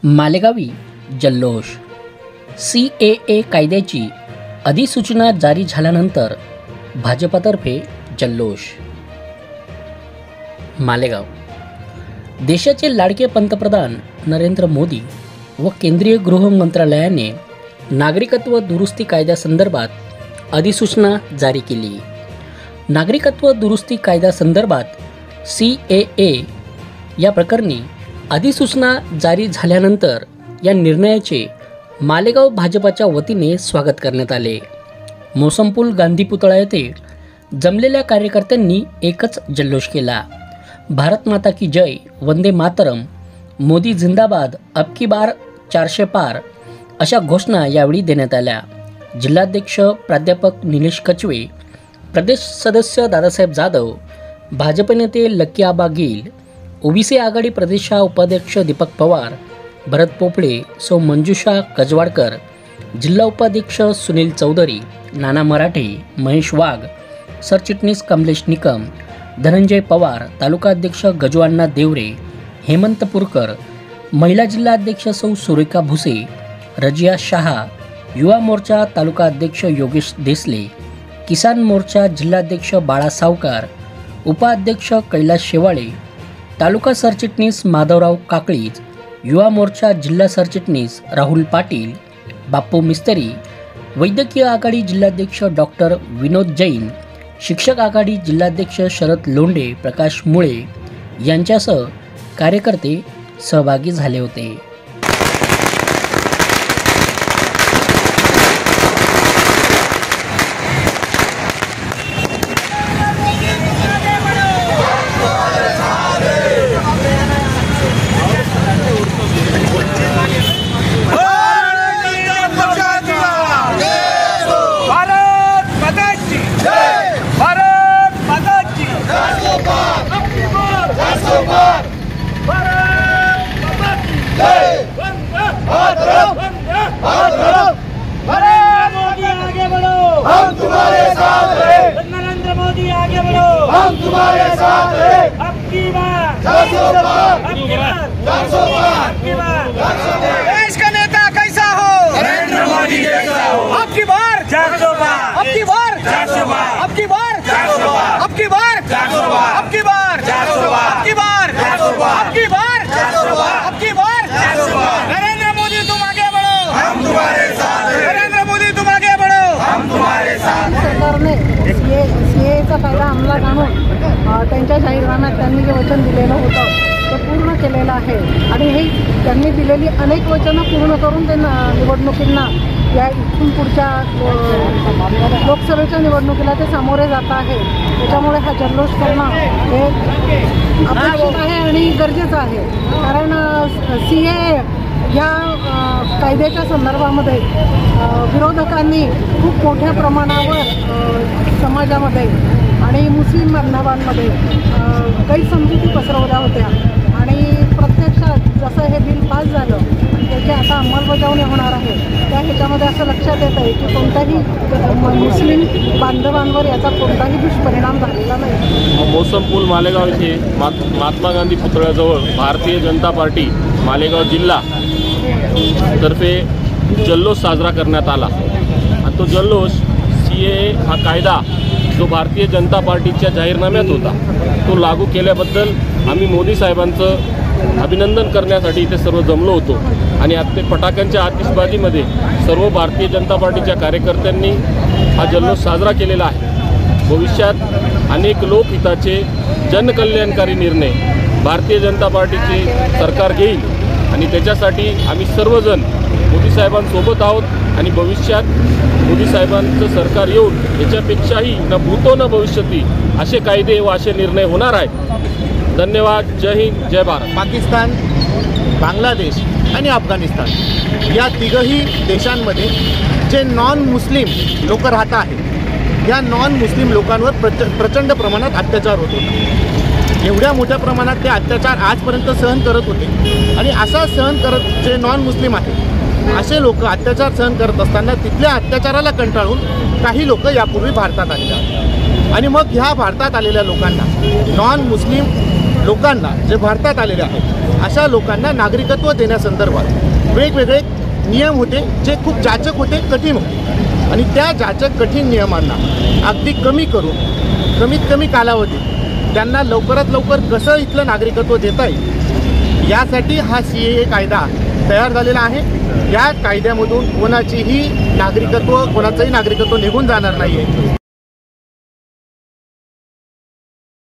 मालेगावी जल्लोष. CAA कायद्याची अधिसूचना जारी झाल्यानंतर भाजपातर्फे जल्लोष. मालेगाव. देशाचे लाडके पंतप्रधान नरेंद्र मोदी व केंद्रीय गृह मंत्रालयाने नागरिकत्व दुरुस्ती कायद्यासंदर्भात अधिसूचना जारी केली. नागरिकत्व दुरुस्ती कायद्यासंदर्भात CAA या प्रकरणी अधिसूचना जारी झाल्यानंतर या निर्णयाचे मालेगाव भाजपाच्या वतीने स्वागत करण्यात आले. मोसमपूल गांधी पुतळा येथे जमलेल्या कार्यकर्त्यांनी एकच जल्लोष केला. भारत माता की जय, वंदे मातरम, मोदी जिंदाबाद, अब की बार 400 पार अशा घोषणा यावेळी देण्यात आल्या. जिल्हाध्यक्ष प्राध्यापक निलेश कचवे, प्रदेश सदस्य दादासाहेब जाधव, भाजप नेते लक्की आबा गिल, ओबीसी आघाडी प्रदेशा उपाध्यक्ष दीपक पवार, भरत पोपळे, सौ मंजुषा कजवाडकर, जिल्हा उपाध्यक्ष सुनील चौधरी, नाना मराठे, महेश वाघ, सरचिटणीस कमलेश निकम, धनंजय पवार, तालुका अध्यक्ष गजवान्ना देवरे, हेमंत पुरकर, महिला जिल्हा अध्यक्ष सौ सुरेखा भुसे, रजिया शहा, युवा मोर्चा तालुका अध्यक्ष योगेश देसले, किसान मोर्चा जिल्हाध्यक्ष बाळा सावकार, उपाध्यक्ष कैलास शेवाळे, तालुका सरचिटणीस माधवराव काकळीज, युवा मोर्चा जिल्हा सरचिटणीस राहुल पाटील, बाप्पू मिस्त्री, वैद्यकीय आघाडी जिल्हाध्यक्ष डॉक्टर विनोद जैन, शिक्षक आघाडी जिल्हाध्यक्ष शरद लोंढे, प्रकाश मुळे यांच्यासह कार्यकर्ते सहभागी झाले होते. नरेंद्र मोदी आगे बढ़ो, हम तुम्हारे साथ हैं। अब की बार 400 पार, अब की बार 400 पार, अब की बार 400 पार। देश का नेता कैसा हो? नरेंद्र मोदी जैसा हो। अब की बार 400 पार, अब की बार 400 पार, अब की बार 400 पार, अब की बार 400 पार, अब की बार 400 पार, अब की बार 400 पार, अब की बार 400 पार, अब की बार 400 पार। नरेंद्र मोदी तुम आगे बढ़ो, हम तुम्हारे साथ हैं। नरेंद्र मोदी तुम आगे बढ़ो, हम तुम्हारे साथ हैं। सरकारने CAAचा कायदा अंमलात आणून त्यांच्या जाहीरनाम्यात त्यांनी जे वचन दिलेलं होतं ते पूर्ण केलेलं आहे आणि हे त्यांनी दिलेली अनेक वचनं पूर्ण करून ते निवडणुकींना या इथून पुढच्या लोकसभेच्या निवडणुकीला ते सामोरे जात आहे. त्याच्यामुळे हा जल्लोष करणं हे अपेक्षित आहे आणि गरजेचं आहे. कारण CAA या कायद्याच्या संदर्भामध्ये विरोधकांनी खूप मोठ्या प्रमाणावर समाजामध्ये आणि मुस्लिम बांधवांमध्ये गैरसमजुती पसरवल्या होत्या आणि प्रत्यक्षात जसं हे बिल पास झालं आणि त्याची आता अंमलबजावणी होणार आहे त्या ह्याच्यामध्ये असं लक्षात येत आहे की कोणत्याही मुस्लिम बांधवांवर याचा कोणताही दुष्परिणाम झालेला नाही. मोसमपूल मालेगाव येथे महात्मा गांधी पुतळ्याजवळ भारतीय जनता पार्टी मालेगाव जिल्हा तर्फे जल्लोष साजरा करण्यात आला आणि तो जल्लोष CAA हा कायदा जो भारतीय जनता पार्टीच्या जाहीरनाम्यात होता तो लागू केल्याबद्दल आम्ही मोदी साहेबांचं अभिनंदन करण्यासाठी इथे सर्व जमलो होतो आणि आता ते फटाक्यांच्या आतिषबाजीमध्ये सर्व भारतीय जनता पार्टीच्या कार्यकर्त्यांनी हा जल्लोष साजरा केलेला आहे. भविष्यात अनेक लोकहिताचे जनकल्याणकारी निर्णय भारतीय जनता पार्टीचे सरकार घेईल आणि त्याच्यासाठी आम्ही सर्वजण मोदी साहेबांसोबत आहोत आणि भविष्यात मोदी साहेबांचं सरकार येऊन याच्यापेक्षाही न भूतो न भविष्यती असे कायदे व असे निर्णय होणार आहेत. धन्यवाद. जय हिंद, जय भारत. पाकिस्तान, बांगलादेश आणि अफगाणिस्तान या तिघही देशांमध्ये जे नॉन मुस्लिम लोक राहत आहेत या नॉन मुस्लिम लोकांवर प्रचंड प्रमाणात अत्याचार होत होता. एवढ्या मोठ्या प्रमाणात ते अत्याचार आजपर्यंत सहन करत होते आणि असा सहन करत जे नॉन मुस्लिम आहेत असे लोक अत्याचार सहन करत असताना तिथल्या अत्याचाराला कंटाळून काही लोक यापूर्वी भारतात आलेले आहेत आणि मग ह्या भारतात आलेल्या लोकांना, नॉन मुस्लिम लोकांना जे भारतात आलेले आहेत अशा लोकांना नागरिकत्व देण्यासंदर्भात वेगवेगळे नियम होते जे खूप जाचक होते, कठीण होते आणि त्या जाचक कठीण नियमांना अगदी कमी करून कमीत कमी कालावधीत त्यांना लवकरात लवकर कसं इथलं नागरिकत्व देता येईल यासाठी हा CAA कायदा तयार झालेला आहे। या कायद्यामधून कोणाचंही नागरिकत्व निघून जाणार नाही आहे।